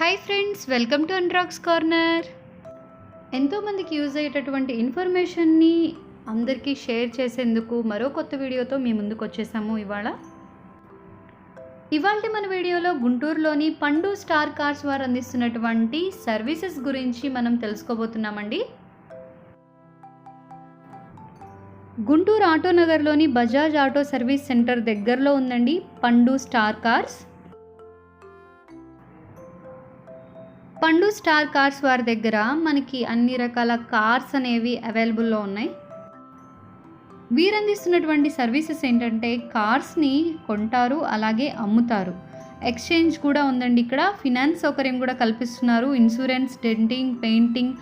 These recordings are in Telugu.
హాయ్ ఫ్రెండ్స్, వెల్కమ్ టు అన్రాక్స్ కార్నర్. ఎంతోమందికి యూజ్ అయ్యేటటువంటి ఇన్ఫర్మేషన్ని అందరికీ షేర్ చేసేందుకు మరో కొత్త వీడియోతో మీ ముందుకు వచ్చేసాము. ఇవాళ మన వీడియోలో గుంటూరులోని పండు స్టార్ కార్స్ వారు అందిస్తున్నటువంటి సర్వీసెస్ గురించి మనం తెలుసుకోబోతున్నామండి. గుంటూరు ఆటోనగర్లోని బజాజ్ ఆటో సర్వీస్ సెంటర్ దగ్గరలో ఉందండి Pandu star cars. Pandu star cars వారి దగ్గర మనకి అన్ని రకాల కార్స్ అనేవి అవైలబుల్లో ఉన్నాయి. వీరు అందిస్తున్నటువంటి సర్వీసెస్ ఏంటంటే కార్స్ని కొంటారు, అలాగే అమ్ముతారు. ఎక్స్చేంజ్ కూడా ఉందండి. ఇక్కడ ఫినాన్స్ సౌకర్యం కూడా కల్పిస్తున్నారు. Insurance, denting, painting,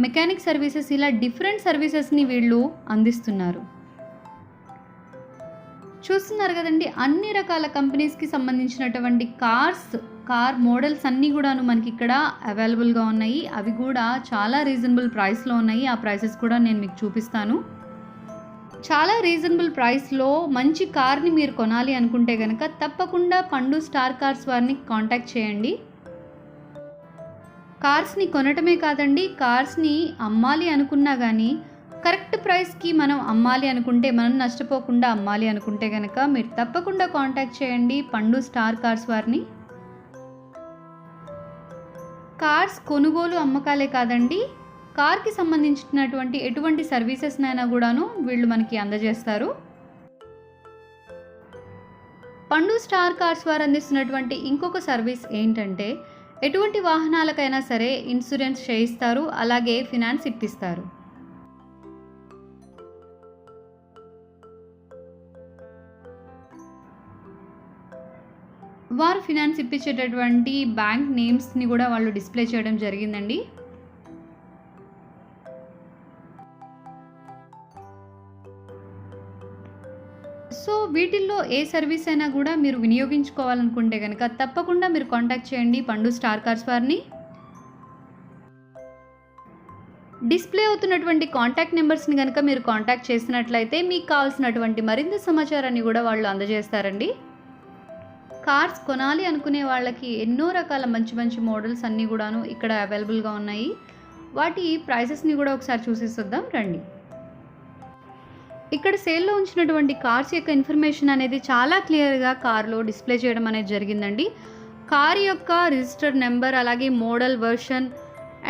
mechanic services, ఇలా డిఫరెంట్ సర్వీసెస్ని వీళ్ళు అందిస్తున్నారు. చూస్తున్నారు కదండి, అన్ని రకాల కంపెనీస్కి సంబంధించినటువంటి కార్ మోడల్స్ అన్నీ కూడాను మనకి ఇక్కడ అవైలబుల్గా ఉన్నాయి. అవి కూడా చాలా రీజనబుల్ ప్రైస్లో ఉన్నాయి. ఆ ప్రైసెస్ కూడా నేను మీకు చూపిస్తాను. చాలా రీజనబుల్ ప్రైస్లో మంచి కార్ని మీరు కొనాలి అనుకుంటే కనుక తప్పకుండా పండు స్టార్ కార్స్ వారిని కాంటాక్ట్ చేయండి. కార్స్ని కొనటమే కాదండి, కార్స్ని అమ్మాలి అనుకున్నా కానీ కరెక్ట్ ప్రైస్కి మనం అమ్మాలి అనుకుంటే, మనం నష్టపోకుండా అమ్మాలి అనుకుంటే కనుక మీరు తప్పకుండా కాంటాక్ట్ చేయండి పండు స్టార్ కార్స్ వారిని. కార్స్ కొనుగోలు అమ్మకాలే కాదండి, కార్కి సంబంధించినటువంటి ఎటువంటి సర్వీసెస్నైనా కూడాను వీళ్ళు మనకి అందజేస్తారు. పండు స్టార్ కార్స్ వారు అందిస్తున్నటువంటి ఇంకొక సర్వీస్ ఏంటంటే, ఎటువంటి వాహనాలకైనా సరే ఇన్సూరెన్స్ చేయిస్తారు, అలాగే ఫినాన్స్ ఇప్పిస్తారు. వారు ఫినాన్స్ ఇప్పించేటటువంటి బ్యాంక్ నేమ్స్ని కూడా వాళ్ళు డిస్ప్లే చేయడం జరిగిందండి. సో వీటిల్లో ఏ సర్వీస్ అయినా కూడా మీరు వినియోగించుకోవాలనుకుంటే కనుక తప్పకుండా మీరు కాంటాక్ట్ చేయండి పండు స్టార్ కార్స్ వారిని. డిస్ప్లే అవుతున్నటువంటి కాంటాక్ట్ నెంబర్స్ని కనుక మీరు కాంటాక్ట్ చేసినట్లయితే మీకు కావాల్సినటువంటి మరింత సమాచారాన్ని కూడా వాళ్ళు అందజేస్తారండి. కార్స్ కొనాలి అనుకునే వాళ్ళకి ఎన్నో రకాల మంచి మంచి మోడల్స్ అన్నీ కూడాను ఇక్కడ అవైలబుల్గా ఉన్నాయి. వాటి ప్రైసెస్ని కూడా ఒకసారి చూసేద్దాం రండి. ఇక్కడ సేల్లో ఉంచినటువంటి కార్స్ యొక్క ఇన్ఫర్మేషన్ అనేది చాలా క్లియర్గా కార్లో డిస్ప్లే చేయడం అనేది జరిగిందండి. కార్ యొక్క రిజిస్టర్డ్ నెంబర్, అలాగే మోడల్, వర్షన్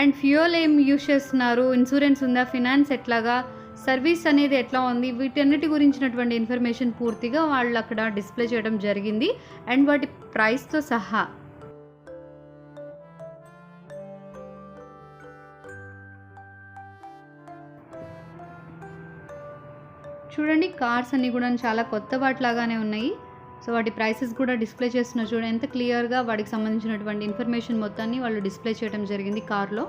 అండ్ ఫ్యూయల్ ఏం యూజ్ చేస్తున్నారు, ఇన్సూరెన్స్ ఉందా, ఫినాన్స్ ఎట్లాగా, సర్వీస్ అనేది ఎట్లా ఉంది, వీటన్నిటి గురించినటువంటి ఇన్ఫర్మేషన్ పూర్తిగా వాళ్ళు అక్కడ డిస్ప్లే చేయడం జరిగింది. అండ్ వాటి ప్రైస్తో సహా. చూడండి, కార్స్ అన్నీ కూడా చాలా కొత్త వాటిలాగానే ఉన్నాయి. సో వాటి ప్రైసెస్ కూడా డిస్ప్లే చేస్తున్నారు. చూడండి ఎంత క్లియర్గా వాటికి సంబంధించినటువంటి ఇన్ఫర్మేషన్ మొత్తాన్ని వాళ్ళు డిస్ప్లే చేయడం జరిగింది కార్లో.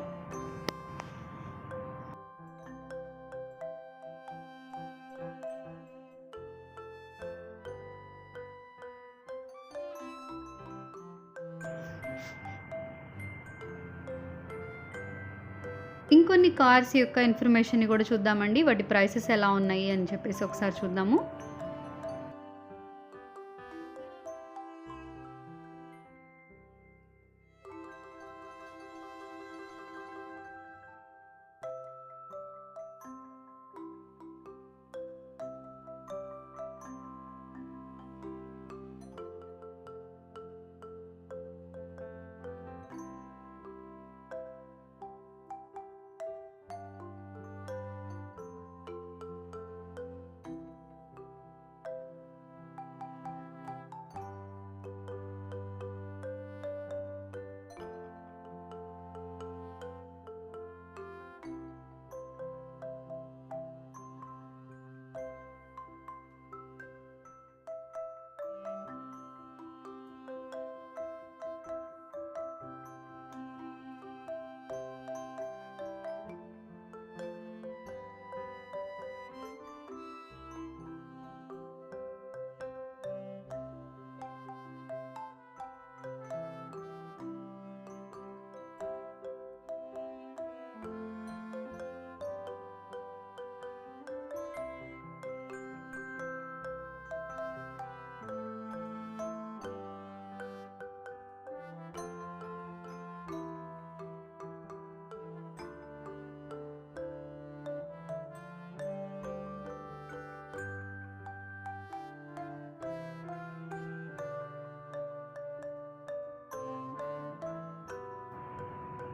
ఇంకొన్ని కార్స్ యొక్క ఇన్ఫర్మేషన్ని కూడా చూద్దామండి. వాటి ప్రైసెస్ ఎలా ఉన్నాయి అని చెప్పేసి ఒకసారి చూద్దాము.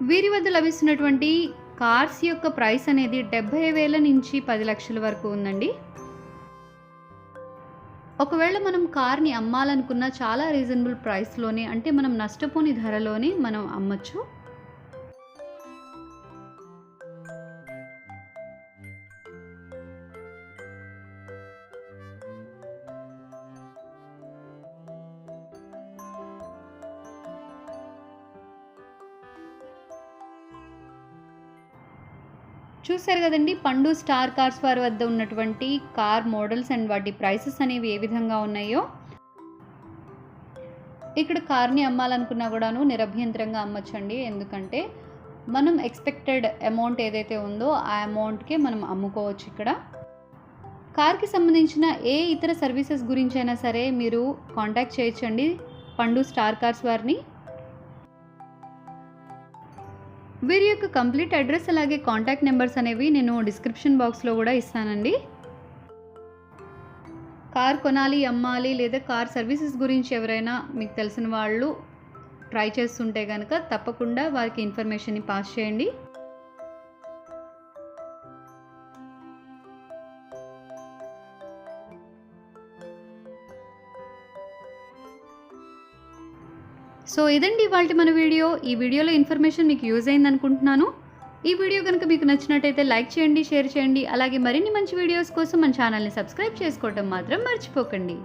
వీరి వద్ద లభిస్తున్నటువంటి కార్స్ యొక్క ప్రైస్ అనేది 70,000 నుంచి 10 లక్షల వరకు ఉందండి. ఒకవేళ మనం కార్ని అమ్మాలనుకున్న చాలా రీజనబుల్ ప్రైస్లోనే, అంటే మనం నష్టపోని ధరలోనే మనం అమ్మచ్చు. చూశారు కదండి, పండు స్టార్ కార్స్ వారి వద్ద ఉన్నటువంటి కార్ మోడల్స్ అండ్ వాటి ప్రైసెస్ అనేవి ఏ విధంగా ఉన్నాయో. ఇక్కడ కార్ని అమ్మాలనుకున్నా కూడాను నిరభ్యంతరంగా అమ్మచ్చండి. ఎందుకంటే మనం ఎక్స్పెక్టెడ్ అమౌంట్ ఏదైతే ఉందో ఆ అమౌంట్కే మనం అమ్ముకోవచ్చు. ఇక్కడ కార్కి సంబంధించిన ఏ ఇతర సర్వీసెస్ గురించి అయినా సరే మీరు కాంటాక్ట్ చేయొచ్చండి పండు స్టార్ కార్స్ వారిని. వీరి యొక్క కంప్లీట్ అడ్రస్ అలాగే కాంటాక్ట్ నెంబర్స్ అనేవి నేను డిస్క్రిప్షన్ బాక్స్లో కూడా ఇస్తానండి. కార్ కొనాలి, అమ్మాలి లేదా కార్ సర్వీసెస్ గురించి ఎవరైనా మీకు తెలిసిన వాళ్ళు ట్రై చేస్తుంటే కనుక తప్పకుండా వారికి ఇన్ఫర్మేషన్ని పాస్ చేయండి. సో ఇదండి ఇవాల్టి మన వీడియో. ఈ వీడియోలో ఇన్ఫర్మేషన్ మీకు యూజ్ అయింది అనుకుంటున్నాను. ఈ వీడియో కనుక మీకు నచ్చినట్టయితే లైక్ చేయండి, షేర్ చేయండి. అలాగే మరిన్ని మంచి వీడియోస్ కోసం మన ఛానల్ని సబ్స్క్రైబ్ చేసుకోవడం మాత్రం మర్చిపోకండి.